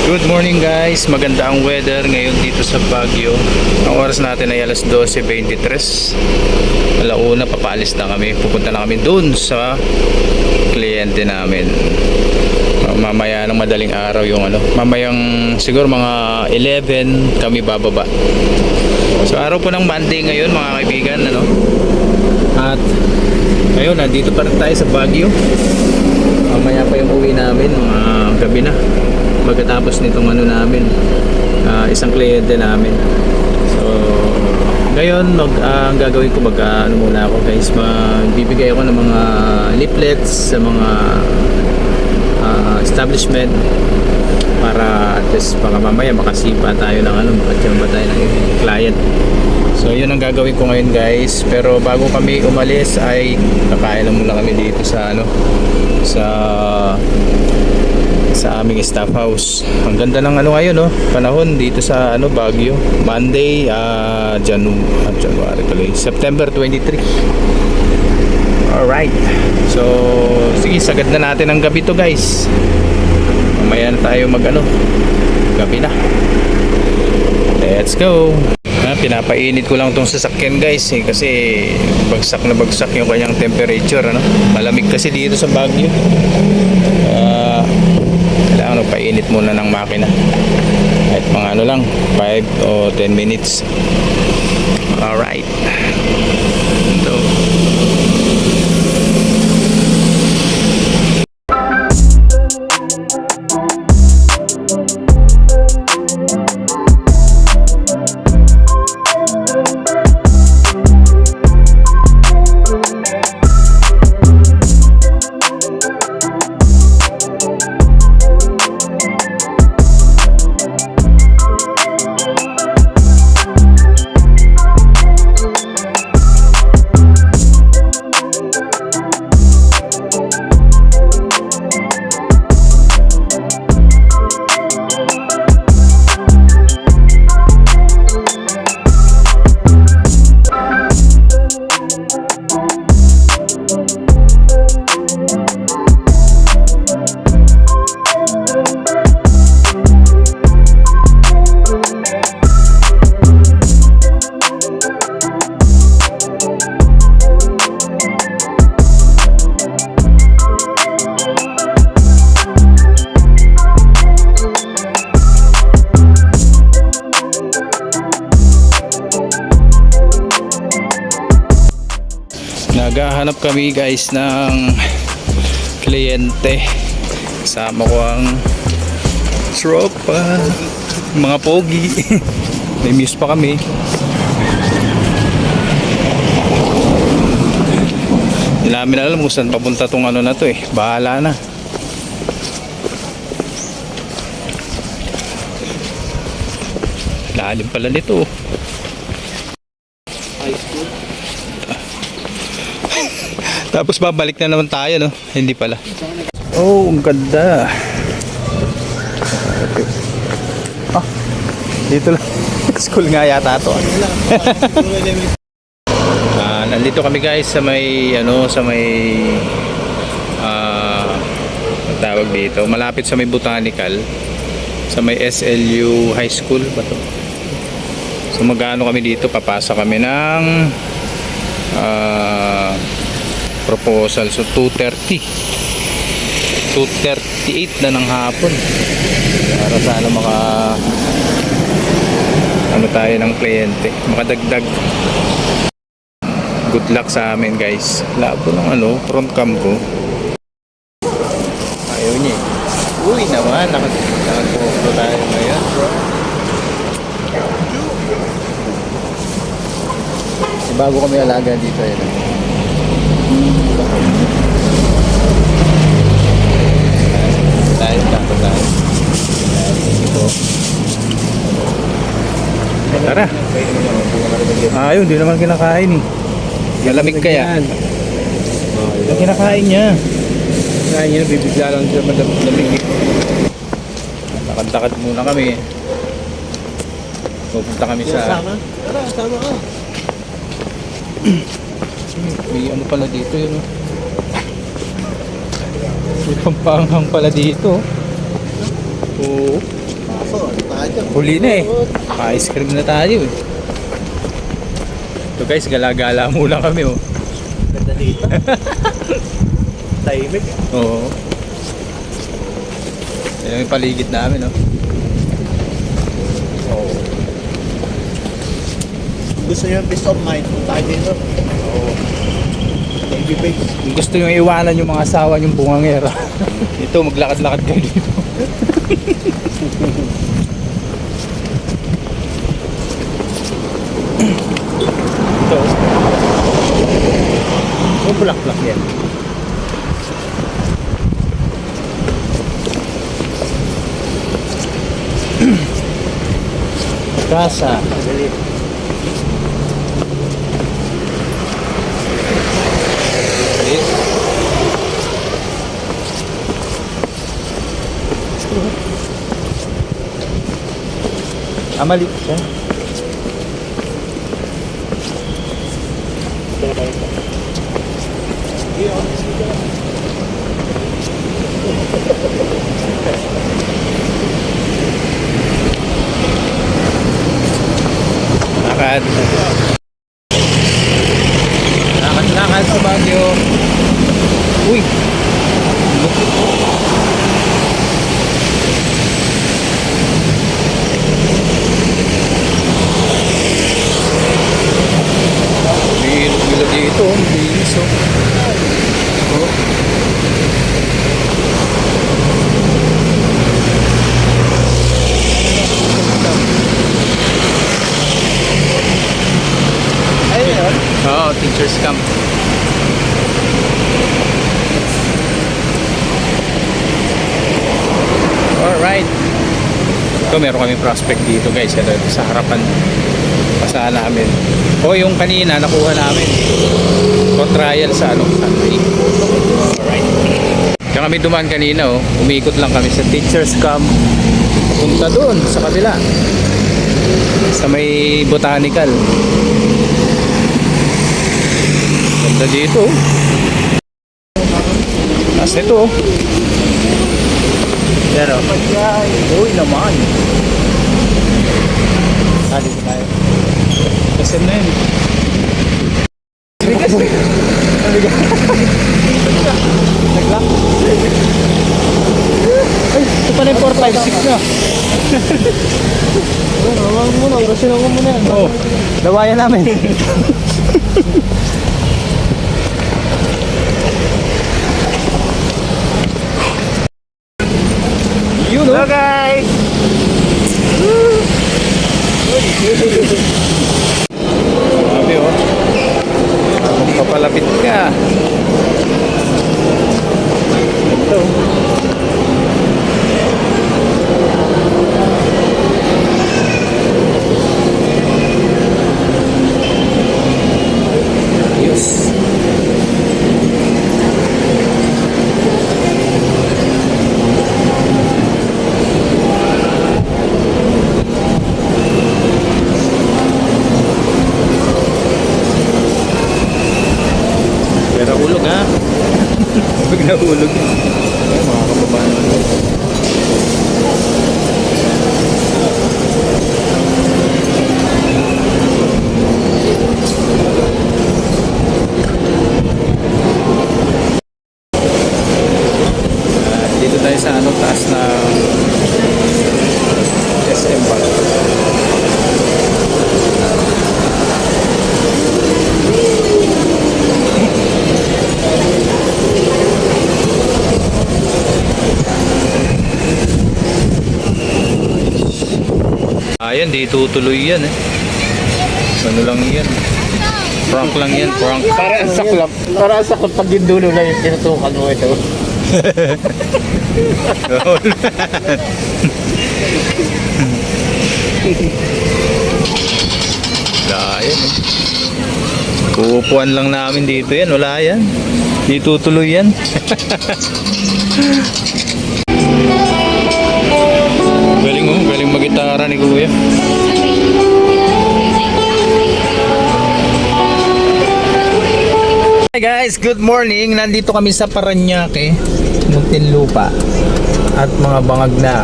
Good morning guys, maganda ang weather ngayon dito sa Baguio. Ang oras natin ay alas 12:23. Alauna, papaalis na kami. Pupunta na kami dun sa kliyente namin. Mamaya ng madaling araw yung mamayang siguro mga 11 kami bababa. So araw po ng Monday ngayon mga kaibigan, At ngayon nandito pa rin tayo sa Baguio. Mamaya pa yung uwi namin, mga gabi na. Pagkatapos nitong namin, isang kliyente namin. So ngayon ang gagawin ko, muna ako guys, magbibigay ako ng mga leaflets sa mga establishment para at least baka mamaya makasipa tayo ng makachamba tayo ng client. So yun ang gagawin ko ngayon guys, pero bago kami umalis ay kakain lang muna kami dito sa sa aming staff house. Ang ganda ng ngayon panahon dito sa Baguio. Monday, January tuloy, September 23. Alright, so sige, sagad na natin ang gabi to guys. Mamaya na tayo gabi na. Let's go. Pinapainit ko lang tong sasakyan guys kasi bagsak na bagsak yung kanyang temperature. Malamig kasi dito sa Baguio. Kailangan painit muna ng makina kahit mga lang 5 o 10 minutes. Alright, so naghahanap kami guys ng kliyente. Kasama ko ang tropa, mga pogi. May muse pa kami. Hindi namin alam kung saan papunta tong na to bahala na. Lalim pala nito. Tapos babalik na naman tayo hindi pala. Oh, ang ganda. Dito lang. School nga yata to. Nandito kami guys sa may tawag dito, malapit sa may botanical, sa may SLU High School ba to? So magano kami dito, papasa kami ng proposal. So 2:38 na ng hapon para sana tayo ng kliyente, makadagdag. Good luck sa amin guys. Labo ng front cam ko, ayaw niya uy naman, nakapokto tayo ngayon bro. Bago kami alaga dito tayo. Tara. Ayun, hindi naman kinakain Malamig kaya. Kinakain niya. Bibigla lang siya malamig. Lakad-lakad muna kami. Pupunta kami sa... Tara, sama ka. May pala dito yun. May pampanghang pala dito. Oo. Huli na eh. Pa-ice cream na tayo eh. So guys, gala-gala muna kami oh. Ganda dito. Tahimik. Oo. Ayan yung paligid namin oh. Oo. Gusto nyo yung peace of mind, punta kayo dito. Oo. Baby babes. Kung gusto nyo iwanan yung mga asawa yung bungangera, ito maglakad-lakad kayo dito. Ito. Yung bulak-bulak yan. Kasa. Madali. Mali siya. Lakad. Lakad sa Baguio. Uy. Bila dito, bilis oh. Ayun yun. Oo, teacher's camp. Alright. Ito, meron kami prospect dito guys. Ito sa harapan. Pasahan namin. O yung kanina, nakuha namin. O trial sa ano, Sunday. Alright. Kaya kami dumaan kanina oh. Umiikot lang kami sa teacher's camp. Punta doon sa kabila. Sa may botanical. Ganda dito. Tapos ito. Pero, Uy naman. dito tayo. Kasi na yun. Naglock? Ay, ito pa na yung 456 na. Huwag muna, urasin ako muna. Oo. Dawayan namin. Yun Hello oh. guys! Sabi oh. Papalapit ka. Ito. Yes. Pero hulog ha. Pag nahulog yun. Ay, mga kababayan naman. Dito tayo sa ano, taas na SM Bar. Ayan, di tutuloy yan eh. Ano lang yan. Prank lang yan, prank. Para ang saklap. Para ang saklap pag yung dulo na yung tinutukan mo ito. Wala yan eh. Uupuan lang namin dito yan, wala yan. Di tutuloy yan. Galing mo, galing mag-gitara ni Kuya. Hi guys, good morning. Nandito kami sa Parañaque. Muntinlupa at mga bangag na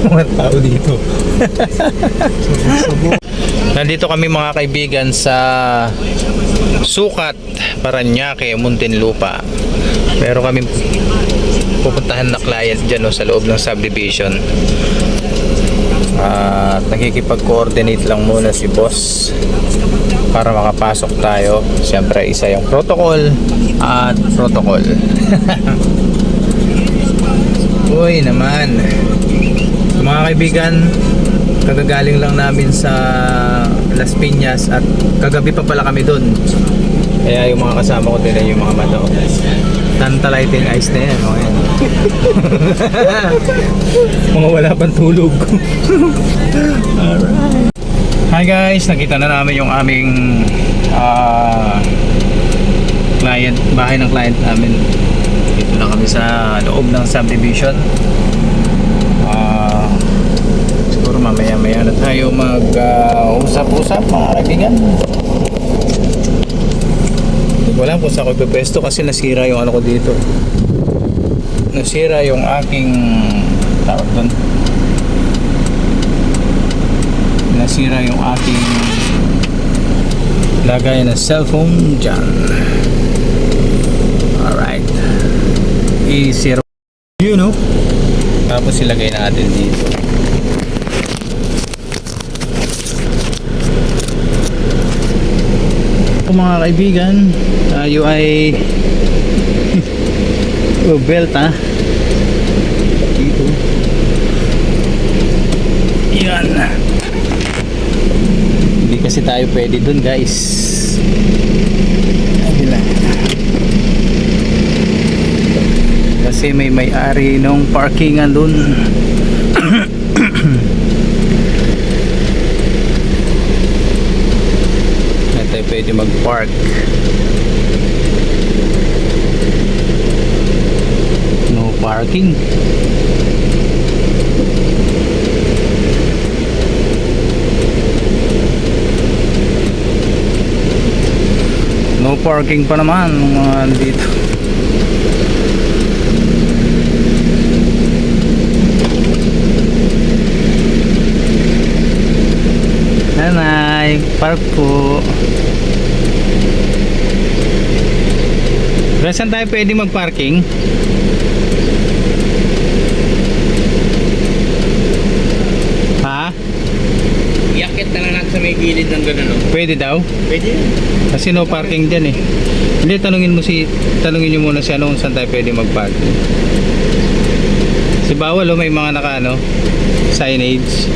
mga tao dito. Nandito kami mga kaibigan sa Sukat, Parañaque, Muntinlupa. Pero kami pupuntahan na client dyan sa loob ng subdivision. At nakikipag-coordinate lang muna si boss para makapasok tayo. Siyempre isa yung protocol at protocol. Uy naman, mga kaibigan, kagagaling lang namin sa Las Piñas at kagabi pa pala kami dun. Kaya yung mga kasama ko din yung mga mata ko. Tantalizing eyes na yan, mga yan. Mga wala pang tulog. Alright. Hi guys, nakita na namin yung aming client, bahay ng client namin. Dito na kami sa loob ng subdivision. Siguro mamaya-maya na tayo mag-usap-usap mga kaibigan. Hindi ko alam kung saan ko ipepesto kasi nasira yung ano ko dito. Nasira yung aking tawag doon. Nasira yung aking lagay na cellphone dyan. Alright. I-zero you know. Tapos ilagay natin dito. Kung mga kaibigan, tayo ay belt dito. Yan. Hindi kasi tayo pwede dun guys. Kasi may-ari nung parkingan dun. Hindi tayo pwede mag-park. No parking. No parking pa naman mga dito. Nanay, park po. Saan tayo pwede mag-parking? Ha? Iakit na lang natin sa may gilid ng gano'n. No? Pwede daw? Pwede yan. Kasi no parking dyan eh. Hindi, tanungin nyo muna siya kung saan tayo pwede mag-parking. Si bawal may mga signage.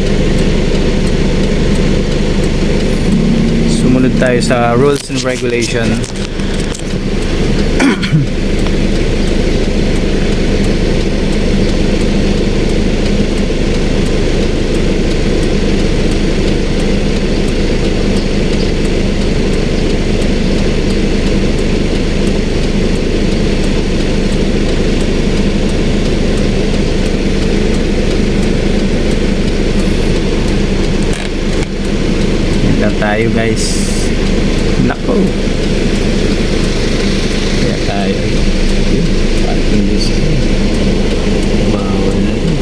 Sumunod tayo sa rules and regulation. Tayo guys, nako, kaya tayo parking this bawal na rin.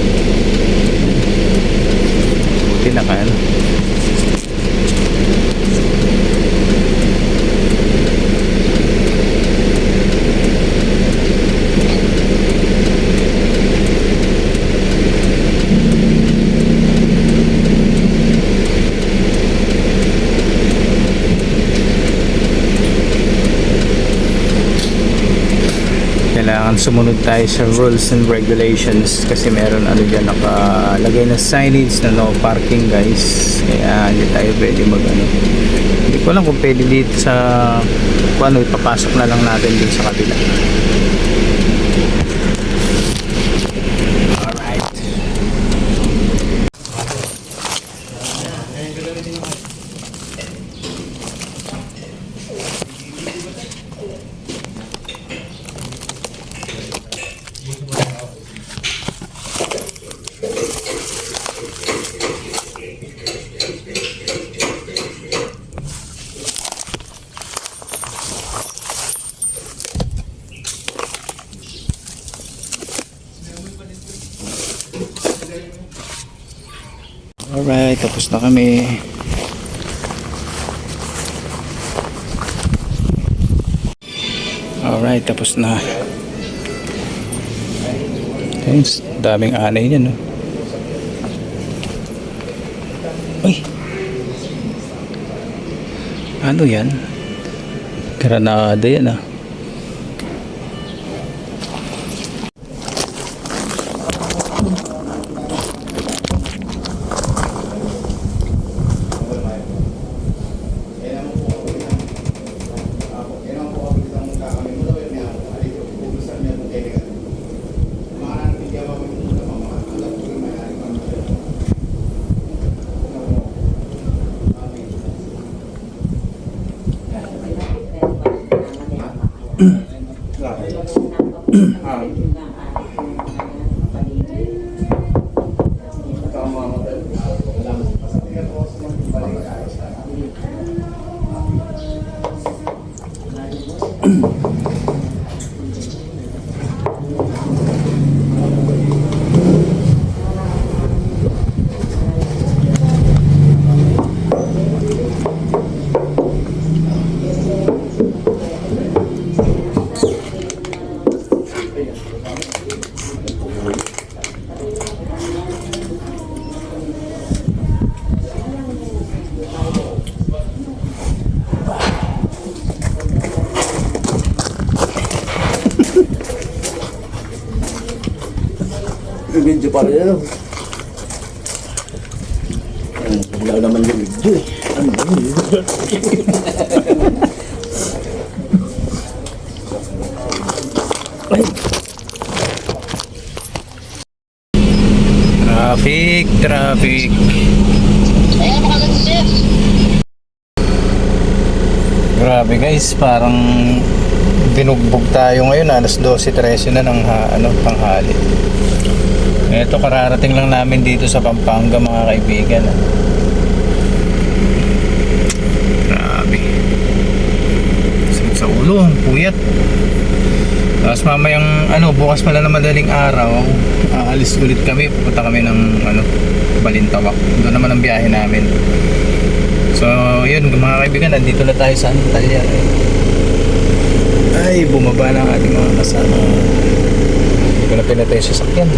Buti na ka kailangan sumunod tayo sa rules and regulations kasi meron dyan nakalagay na signage na no parking guys, kaya hindi tayo pwede hindi ko alam kung pwede dito sa ipapasok na lang natin dito sa kabila. Alright. Alright, tapos na kami. Alright, tapos na. Thanks, daming anay yan, no? Uy! Ano yan? Granada yan, ah. Video pa rin ano. Wala naman yung video eh. Ano ba yun? Traffic. Grabe guys, parang binugbog tayo ngayon. Alas 12:13 na ng tanghali. Ito, kararating lang namin dito sa Pampanga, mga kaibigan. Grabe. Sakit sa ulo, ang puyat. Tapos mamayang bukas pala na madaling araw, aalis ulit kami, pupunta kami ng Balintawak. Doon naman ang biyahe namin. So yun mga kaibigan, nandito na tayo sa Antalya. Ay, bumaba na ang ating mga kasama. Hindi ko na pinatay sa sasakyan.